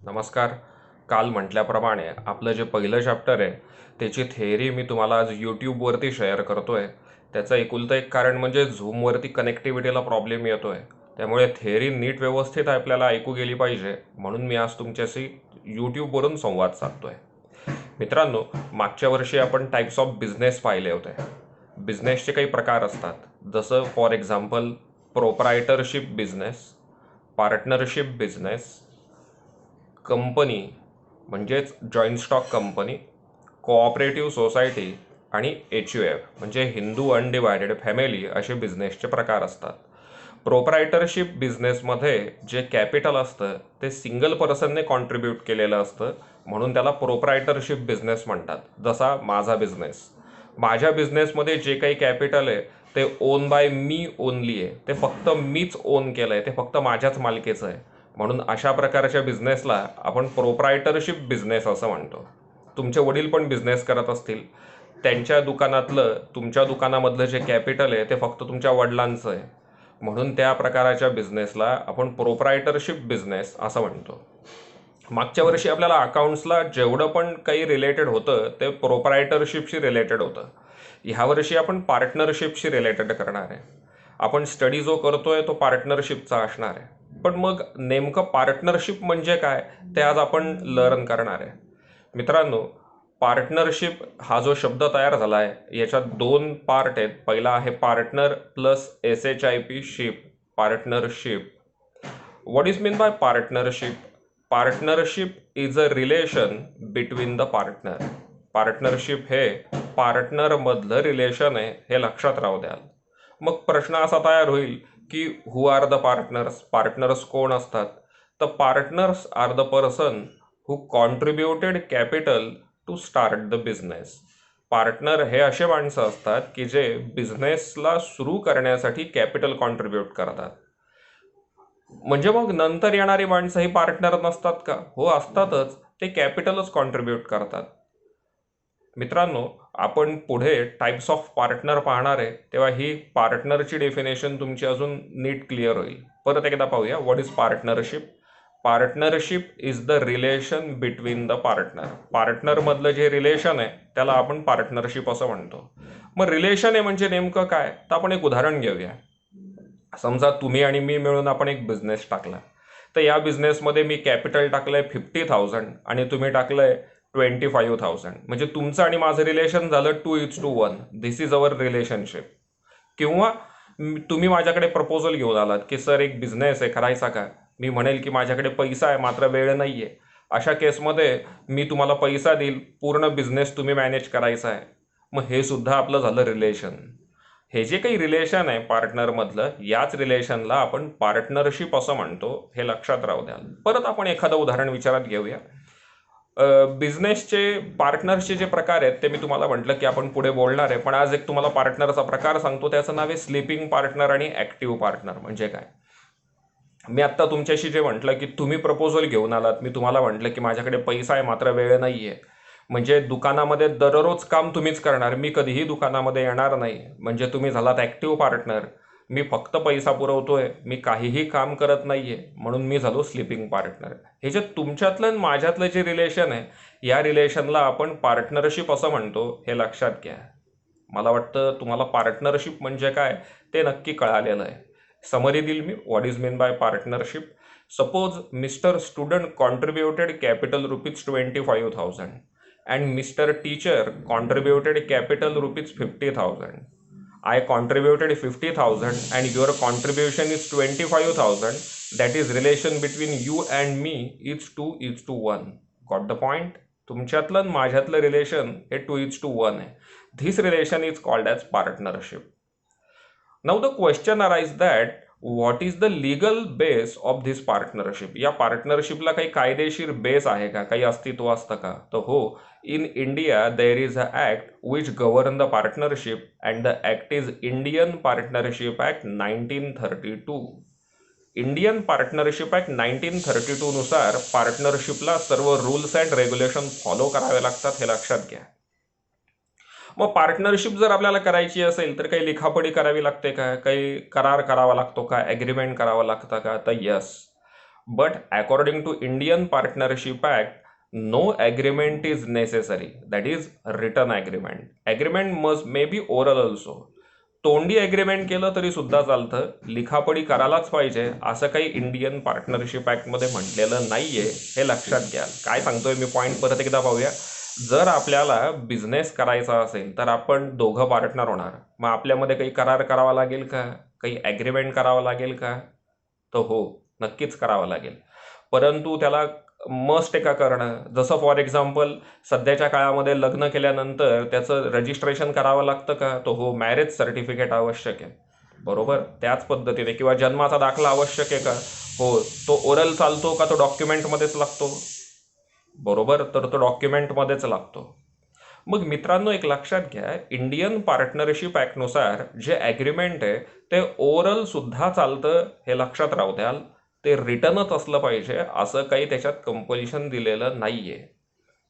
नमस्कार. काल म्हटल्याप्रमाणे आपलं जे पहिलं चॅप्टर आहे त्याची थेअरी मी तुम्हाला आज यूट्यूबवरती शेअर करतो आहे. त्याचं एकुलतं एक कारण म्हणजे झूमवरती कनेक्टिव्हिटीला प्रॉब्लेम येतो आहे. त्यामुळे थेअरी नीट व्यवस्थित आपल्याला ऐकू गेली पाहिजे म्हणून मी आज तुमच्याशी यूट्यूबवरून संवाद साधतो आहे. मित्रांनो, मागच्या वर्षी आपण टाईप्स ऑफ बिझनेस पाहिले होते. बिझनेसचे काही प्रकार असतात, जसं for example proprietorship business, partnership business, company म्हणजेच joint stock company, cooperative society आणि HUF म्हणजे हिंदू अनडिवायडेड फॅमिली असे बिझनेसचे प्रकार असतात. प्रोप्रायटरशिप बिझनेसमध्ये जे कॅपिटल असतं ते सिंगल पर्सनने कॉन्ट्रीब्यूट केलेलं असतं, म्हणून त्याला प्रोप्रायटरशिप बिझनेस म्हणतात. जसा माझा बिझनेस, माझ्या बिझनेसमध्ये जे काही कॅपिटल आहे ते ओन बाय मी ओनली आहे, ते फक्त मीच ओन केलं आहे, ते फक्त माझ्याच मालकीचं आहे. म्हणून अशा प्रकारच्या बिझनेसला आपण प्रोप्रायटरशिप बिझनेस असं म्हणतो. तुमचे वडील पण बिझनेस करत असतील, त्यांच्या दुकानातलं तुमच्या दुकानामधलं जे कॅपिटल आहे ते फक्त तुमच्या वडिलांचं आहे, म्हणून त्या प्रकाराच्या बिझनेसला आपण प्रोप्रायटरशिप बिझनेस असं म्हणतो. मागच्या वर्षी आपल्याला अकाउंट्सला जेवढं पण काही रिलेटेड होतं ते प्रोप्रायटरशिपशी रिलेटेड होतं. ह्या वर्षी आपण पार्टनरशिपशी रिलेटेड करणार आहे. आपण स्टडी जो करतोय तो पार्टनरशिपचा असणार आहे. पण मग नेमकं पार्टनरशिप म्हणजे काय ते आज आपण लर्न करणार आहे. मित्रांनो, पार्टनरशिप हा जो शब्द तयार झाला आहे याच्यात दोन पार्ट आहेत. पहिला आहे partner plus SHIP ship, partnership. What is mean by partnership? Partnership is a relation between the partner. Partnership हे पार्टनरमधलं रिलेशन आहे, हे लक्षात राहू द्याल. मग प्रश्न असा तयार होईल की who are the partners? Partners कोण असतात? तर partners are the person who contributed capital to start the business. Partner हे असे माणसं असतात की जे बिझनेसला सुरू करण्यासाठी कॅपिटल कॉन्ट्रीब्यूट करतात. म्हणजे मग नंतर येणारी माणसं ही पार्टनर नसतात का? हो, असतातच. ते कॅपिटलच कॉन्ट्रीब्यूट करतात. मित्रांनो, आपण पुढे टाईप्स ऑफ पार्टनर पाहणार आहे, तेव्हा ही पार्टनरची डेफिनेशन तुमची अजून नीट क्लिअर होईल. परत एकदा पाहूया, what is partnership? Partnership is the relation between the partner. पार्टनरमधलं जे रिलेशन आहे त्याला आपण पार्टनरशिप असं म्हणतो. मग रिलेशन आहे म्हणजे नेमकं काय? तर आपण एक उदाहरण घेऊया. समजा तुम्ही आणि मी मिळून आपण एक बिझनेस टाकला, तर या बिझनेसमध्ये मी कॅपिटल टाकलंय 50,000 आणि तुम्ही टाकलंय 25,000. म्हणजे तुमचं आणि माझं रिलेशन झालं 2:1. दिस इज अवर रिलेशनशिप. किंवा तुम्ही माझ्याकडे प्रपोजल घेऊन आलात की सर एक बिझनेस आहे, करायचा का? मी म्हणेल की माझ्याकडे पैसा आहे मात्र वेळ नाही आहे. अशा केसमध्ये मी तुम्हाला पैसा देईल, पूर्ण बिझनेस तुम्ही मॅनेज करायचा आहे. मग हे सुद्धा आपलं झालं रिलेशन. हे जे काही रिलेशन आहे पार्टनरमधलं, याच रिलेशनला आपण पार्टनरशिप असं म्हणतो, हे लक्षात राहू द्या. परत आपण एखादं उदाहरण विचारात घेऊया. बिझनेसचे पार्टनर्सचे जे प्रकार आहेत ते मी तुम्हाला म्हटलं की आपण पुढे बोलणार आहे, पण आज एक तुम्हाला पार्टनरचा प्रकार सांगतो. त्याचं नाव आहे स्लीपिंग पार्टनर आणि ॲक्टिव्ह पार्टनर. म्हणजे काय? मी आत्ता तुमच्याशी जे म्हटलं की तुम्ही प्रपोजल घेऊन आलात, मी तुम्हाला म्हटलं की माझ्याकडे पैसा आहे मात्र वेळ नाही आहे. म्हणजे दुकानामध्ये दररोज काम तुम्हीच करणार, मी कधीही दुकानामध्ये येणार नाही. म्हणजे तुम्ही झालात ॲक्टिव्ह पार्टनर. मी फक्त पैसा पुरवतोय, मी काहीही काम करत नाहीये, म्हणून मी झालो स्लीपिंग पार्टनर. हे जे तुमच्यातलं आणि माझ्यातलं जे रिलेशन आहे या रिलेशनला आपण पार्टनरशिप असं म्हणतो, हे लक्षात घ्या. मला वाटतं तुम्हाला पार्टनरशिप म्हणजे काय ते नक्की कळालेलं आहे. समरी देईल मी. What is mean by partnership? Suppose mister student contributed capital ₹25,000 and Mr. Teacher contributed capital ₹50,000. I contributed 50,000 and your contribution is 25,000. That is relation between you and me is 2:1. Got the point? तुमच्यातलं आणि माझ्यातलं relation हे 2:1 आहे. This relation is called as partnership. Now the question arises that what is the legal base of this partnership? या पार्टनरशिपला काही कायदेशीर base आहे का? काही अस्तित्व असतं का? तर हो, in India there is a act which govern the partnership and the act is Indian Partnership Act 1932. Indian partnership act 1932 नुसार पार्टनरशिपला सर्व रूल्स अँड रेग्युलेशन फॉलो करावे लागतात, हे लक्षात घ्या. मग पार्टनरशिप जर आपल्याला करायची असेल तर काही लिखापडी करावी लागते का? काही करार करावा लागतो का? ॲग्रीमेंट करावं लागतं का? तर yes, But according to Indian Partnership Act, no agreement is necessary. That is written agreement. Agreement may be oral also. तोंडी अग्रीमेंट केलं तरी सुद्धा चालतं, लिखापडी करायलाच पाहिजे असं काही इंडियन पार्टनरशिप ॲक्टमध्ये म्हटलेलं नाहीये, हे लक्षात घ्या. काय सांगतोय मी पॉईंट परत एकदा पाहूया. जर आपल्याला बिझनेस करायचा असेल तर आपण दोघं पार्टनर होणार, मग आपल्यामध्ये काही करार करावा लागेल का, काही ॲग्रीमेंट करावं लागेल का? तर हो, नक्कीच करावं लागेल. परंतु त्याला मस्ट आहे का करणं? जसं फॉर एक्झाम्पल सध्याच्या काळामध्ये लग्न केल्यानंतर त्याचं रजिस्ट्रेशन करावं लागतं का? तो हो, मॅरेज सर्टिफिकेट आवश्यक आहे, बरोबर. त्याच पद्धतीने किंवा जन्माचा दाखला आवश्यक आहे का? हो. तो ओरल चालतो का तो डॉक्युमेंटमध्येच लागतो? बरोबर, तर तो डॉक्युमेंटमध्येच लागतो. मग मित्रांनो, एक लक्षात घ्या, इंडियन पार्टनरशिप ॲक्टनुसार जे ॲग्रीमेंट आहे ते ओरल सुद्धा चालतं, हे लक्षात राहू द्याल. ते रिटर्नच असलं पाहिजे असं काही त्याच्यात कंपल्शन दिलेलं नाहीये.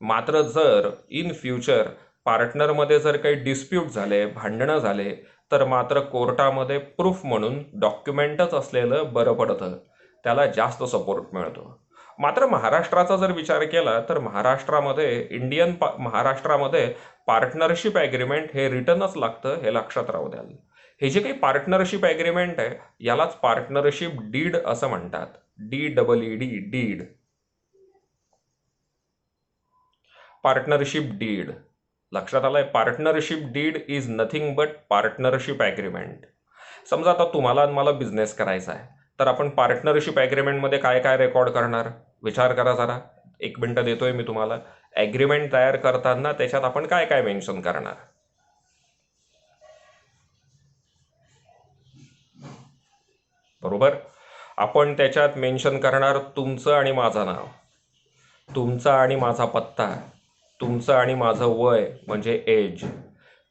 मात्र जर इन फ्युचर पार्टनरमध्ये जर काही डिस्प्यूट झाले, भांडणं झाले, तर मात्र कोर्टामध्ये प्रूफ म्हणून डॉक्युमेंटच असलेलं बरं पडतं, त्याला जास्त सपोर्ट मिळतो. मात्र महाराष्ट्राचा जर विचार केला तर महाराष्ट्रामध्ये पार्टनरशिप ॲग्रीमेंट हे रिटर्नच लागतं, हे लक्षात राहू द्याल. हे जे काही पार्टनरशिप ॲग्रीमेंट आहे यालाच पार्टनरशिप डीड असं म्हणतात. DEED, did. पार्टनरशिप डीड लक्षात आलंय. Partnership deed is nothing but partnership agreement. समजा आता तुम्हाला आणि मला बिझनेस करायचा आहे, तर आपण पार्टनरशिप ॲग्रीमेंटमध्ये काय काय रेकॉर्ड करणार? विचार करा जरा. 1 मिनिट देतोय मी तुम्हाला. ॲग्रीमेंट तयार करताना त्याच्यात आपण काय काय मेन्शन करणार? बरोबर. आपण त्याच्यात मेन्शन करणार तुमचं आणि माझं नाव, तुमचा आणि माझा पत्ता, तुमचं आणि माझं वय म्हणजे एज,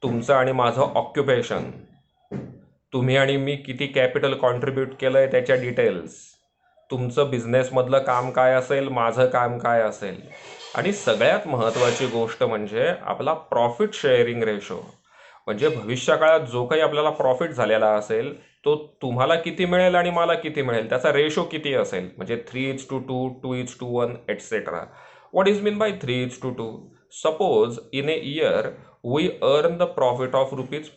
तुमचं आणि माझं ऑक्युपेशन, तुम्ही आणि मी किती कॅपिटल कॉन्ट्रीब्यूट केलं आहे त्याच्या डिटेल्स, तुमचं बिझनेसमधलं काम काय असेल, माझं काम काय असेल, आणि सगळ्यात महत्त्वाची गोष्ट म्हणजे आपला प्रॉफिट शेअरिंग रेशो. म्हणजे भविष्यकाळात जो काही आपल्याला प्रॉफिट झालेला असेल तो तुम्हाला किती मिळेल आणि मला किती मिळेल, त्याचा रेशो किती असेल. म्हणजे 3:2, 2:1 etcetera. What is mean by 3:2? Suppose in a year we earn the profit of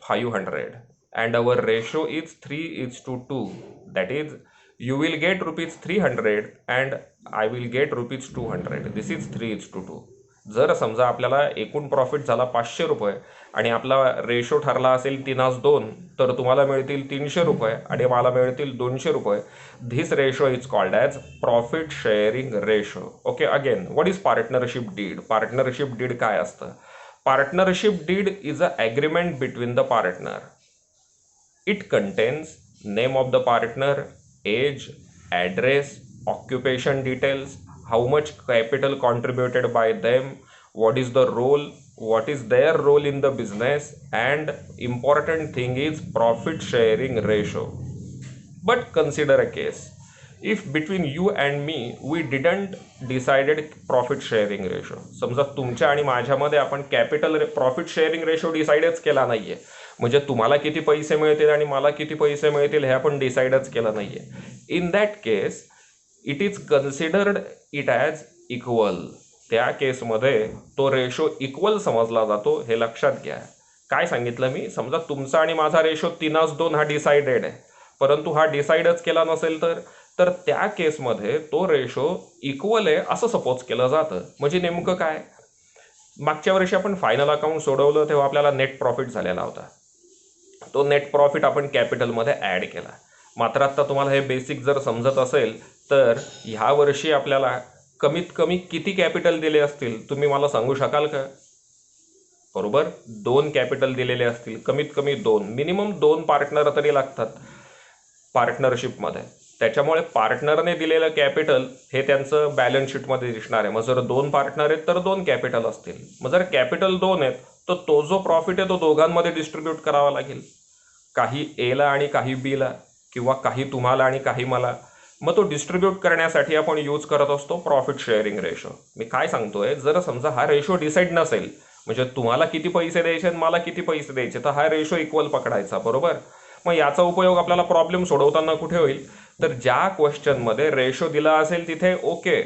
₹500 and our ratio is 3:2. That is, you will get ₹300 and I will get ₹200. This is 3:2. जर समजा आपल्याला एकूण प्रॉफिट झाला ₹500 आणि आपला रेशो ठरला असेल 3:2, तर तुम्हाला मिळतील ₹300 आणि मला मिळतील ₹200. This ratio is called as profit sharing ratio. Okay, again what is partnership deed? Partnership deed काय असतं? Partnership deed is a agreement between the partner. It contains name of the partner, age, address, occupation details, how much capital contributed by them, what is the role, what is their role in the business, and important thing is profit sharing ratio. But consider a case. If between you and me we didn't decided profit sharing ratio. समजा तुमच्या आणि माझ्यामध्ये आपण capital profit sharing ratio डिसाईडच केला नाहीये. म्हणजे तुम्हाला किती पैसे मिळतील आणि मला किती पैसे मिळतील हे आपण डिसाईडच केलं नाहीये. In that case it is considered it as equal. त्या केसमध्ये तो रेशो इक्वल समजला जातो, हे लक्षात घ्या. काय सांगितलं मी? समजा तुमचा आणि माझा रेशो 3:2 हा डिसाइडेड आहे, परंतु हा डिसाईडच केला नसेल तर त्या केसमध्ये तो रेशो इक्वल आहे असं सपोज केलं जातं. म्हणजे नेमकं काय? मागच्या वर्षी आपण फायनल अकाउंट सोडवलं तेव्हा आपल्याला नेट प्रॉफिट झालेला होता. तो नेट प्रॉफिट आपण कॅपिटलमध्ये ॲड केला. मात्र आता तुम्हाला हे बेसिक जर समजत असेल तर ह्या वर्षी आपल्याला कमीत कमी किती कॅपिटल दिले असतील तुम्ही मला सांगू शकाल का? बरोबर, 2 कॅपिटल दिलेले असतील, कमीत कमी 2, मिनिमम 2 पार्टनर तरी लागतात पार्टनरशिपमध्ये. त्याच्यामुळे पार्टनरने दिलेलं कॅपिटल हे त्यांचं बॅलन्स शीटमध्ये दिसणार आहे. मग जर 2 पार्टनर आहेत तर 2 कॅपिटल असतील. मग जर कॅपिटल 2 आहेत तर तो जो प्रॉफिट आहे तो दोघांमध्ये डिस्ट्रीब्यूट करावा लागेल, काही एला आणि काही बीला, किंवा काही तुम्हाला आणि काही मला. मग तो डिस्ट्रीब्यूट करण्यासाठी आपण यूज करत असतो प्रॉफिट शेअरिंग रेशो. मी काय सांगतोय, जर समजा हा रेशो डिसाईड नसेल, म्हणजे तुम्हाला किती पैसे द्यायचे आणि मला किती पैसे द्यायचे, तर हा रेशो इक्वल पकडायचा. बरोबर. मग याचा उपयोग आपल्याला प्रॉब्लेम सोडवताना कुठे होईल? तर ज्या क्वेश्चनमध्ये रेशो दिला असेल तिथे ओके,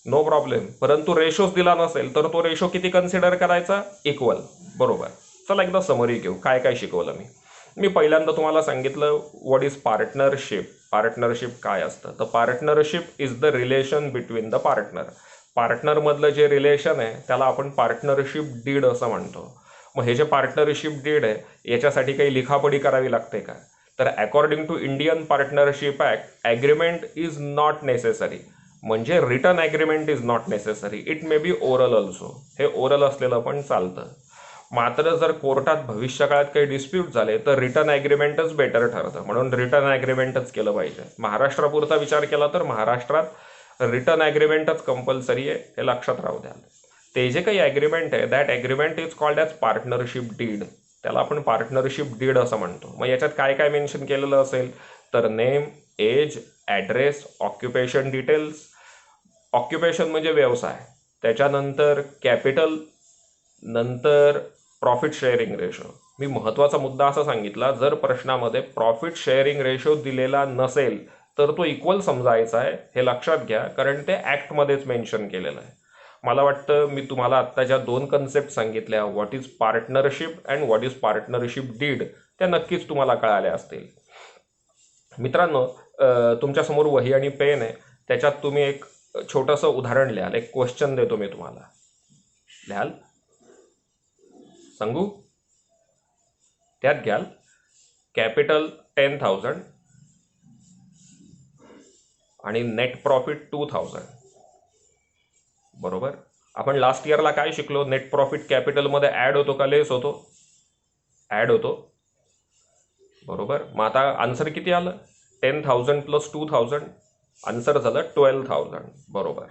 नो प्रॉब्लेम, परंतु रेशोच दिला नसेल तर तो रेशो किती कन्सिडर करायचा? इक्वल. बरोबर. चला एकदा समरी घेऊ काय काय शिकवलं मी पहिल्यांदा तुम्हाला सांगितलं व्हॉट इज पार्टनरशिप. पार्टनरशिप काय असतं? तर partnership is the relation between the पार्टनरमधलं जे रिलेशन आहे त्याला आपण पार्टनरशिप डीड असं म्हणतो. मग हे जे पार्टनरशिप डीड आहे याच्यासाठी काही लिखापडी करावी लागते का? तर according to Indian partnership act, agreement is not necessary. म्हणजे return agreement is not necessary, it may be oral also. हे ओरल असलेलं पण चालतं. मात्र जर कोर्टात भविष्यकाळात काही डिस्प्यूट झाले तर रिटर्न ॲग्रीमेंटच बेटर ठरतं, म्हणून रिटर्न ॲग्रीमेंटच केलं पाहिजे. महाराष्ट्रापुरता विचार केला तर महाराष्ट्रात रिटर्न ॲग्रीमेंटच कंपल्सरी आहे, हे लक्षात राहू द्या. ते जे काही ॲग्रीमेंट आहे that agreement is called as partnership deed. त्याला आपण पार्टनरशिप डीड असं म्हणतो. मग याच्यात काय काय मेन्शन केलेलं असेल तर name, age, address, occupation details. Occupation म्हणजे व्यवसाय, त्याच्यानंतर कॅपिटल, नंतर प्रॉफिट शेअरिंग रेशो. मी महत्त्वाचा मुद्दा असा सांगितला, जर प्रश्नामध्ये प्रॉफिट शेअरिंग रेशो दिलेला नसेल तर तो इक्वल समजायचा आहे, हे लक्षात घ्या, कारण ते ॲक्टमध्येच मेन्शन केलेलं आहे. मला वाटतं मी तुम्हाला आत्ता ज्या 2 कन्सेप्ट सांगितल्या, what is partnership and what is partnership deed, त्या नक्कीच तुम्हाला कळाल्या असतील. मित्रांनो, तुमच्यासमोर वही आणि पेन आहे, त्याच्यात तुम्ही एक छोटंसं उदाहरण लिहाल. एक क्वेश्चन देतो मी तुम्हाला, लिहाल, सांगू? त्यात घ्याल कॅपिटल 10,000 आणि नेट प्रॉफिट 2,000. बरोबर. आपण लास्ट इयरला काय शिकलो? नेट प्रॉफिट कॅपिटलमध्ये ॲड होतो का लेस होतो? ॲड होतो. बरोबर. मग आता आन्सर किती आलं? 10,000 प्लस 2,000, आन्सर झालं 12,000. बरोबर.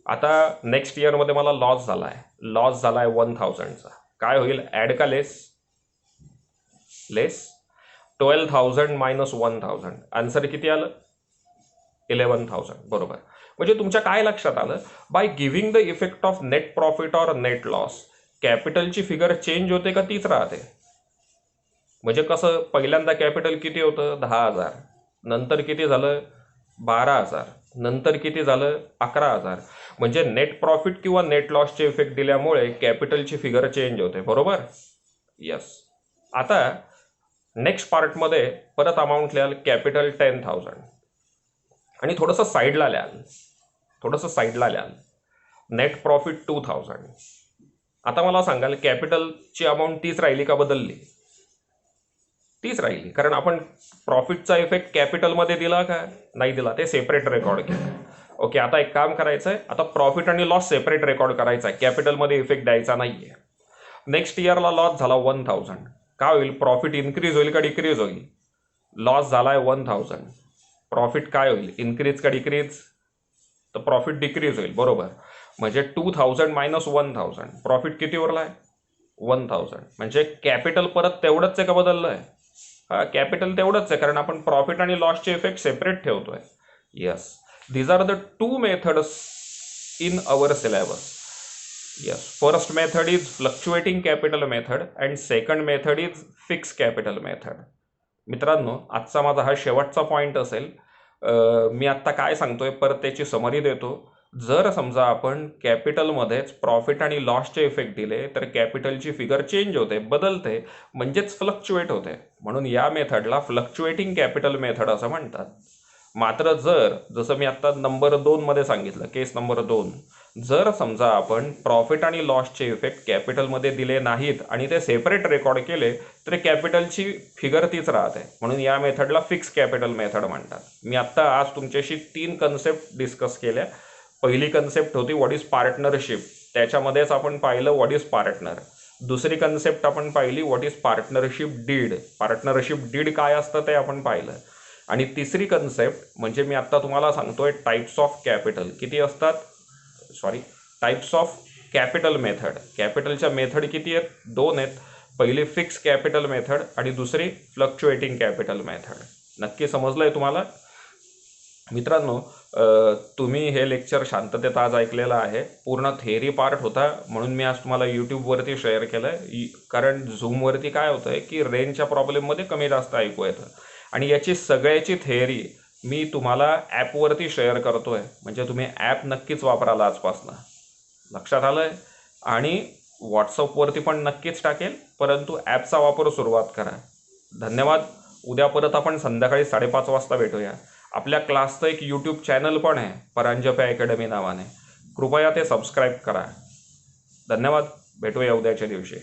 आता नेक्स्ट इयरमध्ये मला लॉस झाला आहे, 1,000चा. काय होईल? ॲड का लेस? लेस. 12,000 मायनस 1,000, आन्सर किती आलं? 11,000. बरोबर. म्हणजे तुमच्या काय लक्षात आलं? By giving the effect of net profit or net loss, कॅपिटलची फिगर चेंज होते का तीच राहते? म्हणजे कसं, पहिल्यांदा कॅपिटल किती होतं? 10,000, नंतर किती झालं? 12,000, नंतर किती झालं? 11,000. म्हणजे नेट प्रॉफिट किंवा नेट लॉसचे इफेक्ट दिल्यामुळे कॅपिटलची फिगर चेंज होते. बरोबर. यस. आता नेक्स्ट पार्टमध्ये परत अमाऊंट लिहाल, कॅपिटल 10,000 आणि थोडंसं साईडला लिहाल नेट प्रॉफिट 2,000. आता मला सांगाल कॅपिटलची अमाऊंट तीच राहिली का बदलली? तीच राहिली, कारण आपण प्रॉफिटचा इफेक्ट कॅपिटलमध्ये दिला का? नाही दिला, ते सेपरेट रेकॉर्ड केलं. ओके. आता एक काम करायचं आहे, आता प्रॉफिट आणि लॉस सेपरेट रेकॉर्ड करायचा आहे, कॅपिटलमध्ये इफेक्ट द्यायचा नाही आहे. नेक्स्ट इयरला लॉस झाला 1,000, काय होईल? प्रॉफिट इन्क्रीज होईल का डिक्रीज होईल? लॉस झाला आहे 1,000, प्रॉफिट काय होईल? इन्क्रीज का डिक्रीज? तर प्रॉफिट डिक्रीज होईल. बरोबर. म्हणजे 2,000 मायनस 1,000, प्रॉफिट किती उरला आहे? 1,000. म्हणजे कॅपिटल परत तेवढंच आहे का बदललं आहे? हा, कॅपिटल तेवढंच आहे, कारण आपण प्रॉफिट आणि लॉसचे इफेक्ट सेपरेट ठेवतोय. Yes. These are the 2 methods in our syllabus. Yes, first method is fluctuating capital method and second method is fixed capital method. मित्रांनो, आजचा माझा हा शेवटचा पॉईंट असेल. मी आत्ता काय सांगतोय परत त्याची समरी देतो. जर समजा आपण कॅपिटलमध्येच प्रॉफिट आणि लॉसचे इफेक्ट दिले तर कॅपिटलची फिगर चेंज होते, बदलते, म्हणजेच फ्लक्च्युएट होते, म्हणून या मेथडला फ्लक्च्युएटिंग कॅपिटल मेथड असं म्हणतात. मात्र जसं मी आत्ता नंबर 2 मध्ये सांगितलं, केस नंबर 2, जर समजा आपण प्रॉफिट आणि लॉसचे इफेक्ट कॅपिटलमध्ये दिले नाहीत आणि ते सेपरेट रेकॉर्ड केले तर कॅपिटलची फिगर तीच राहते, म्हणून या मेथडला फिक्स कॅपिटल मेथड म्हणतात. मी आत्ता आज तुमच्याशी 3 कन्सेप्ट डिस्कस केल्या. पहिली कन्सेप्ट होती व्हॉट इज पार्टनरशिप, त्याच्यामध्येच आपण पाहिलं व्हॉट इज पार्टनर. दुसरी कन्सेप्ट आपण पाहिली what is partnership deed, partnership deed काय असतं ते आपण पाहिलं. आणि तिसरी कन्सेप्ट म्हणजे मी आत्ता तुम्हाला सांगतोय टाइप्स ऑफ कॅपिटल किती असतात, टाइप्स ऑफ कॅपिटल मेथड. कॅपिटलच्या मेथड किती आहेत? 2 आहेत. पहिली फिक्स कॅपिटल मेथड आणि दुसरी फ्लक्च्युएटिंग कॅपिटल मेथड. नक्की समजलंय तुम्हाला? मित्रांनो, तुम्ही हे लेक्चर शांततेत आज ऐकलेलं आहे. पूर्ण थेअरी पार्ट होता, म्हणून मी आज तुम्हाला यूट्यूबवरती शेअर केलं आहे. कारण झूमवरती काय होतं आहे की रेंजच्या प्रॉब्लेममध्ये कमी जास्त ऐकू येतं आणि याची सगळ्याची थेअरी मी तुम्हाला ॲपवरती शेअर करतोय, म्हणजे तुम्ही ॲप नक्कीच वापराल आजपासनं. लक्षात आलंय? आणि व्हॉट्सअपवरती पण नक्कीच टाकेल, परंतु ॲपचा वापर सुरुवात करा. धन्यवाद. उद्या परत आपण संध्याकाळी 5:30 वाजता भेटूया. आपल्या क्लासचं एक यूट्यूब चॅनल पण आहे, परांजपे अकॅडमी नावाने. कृपया ते सबस्क्राईब करा. धन्यवाद. भेटूया उद्याच्या दिवशी.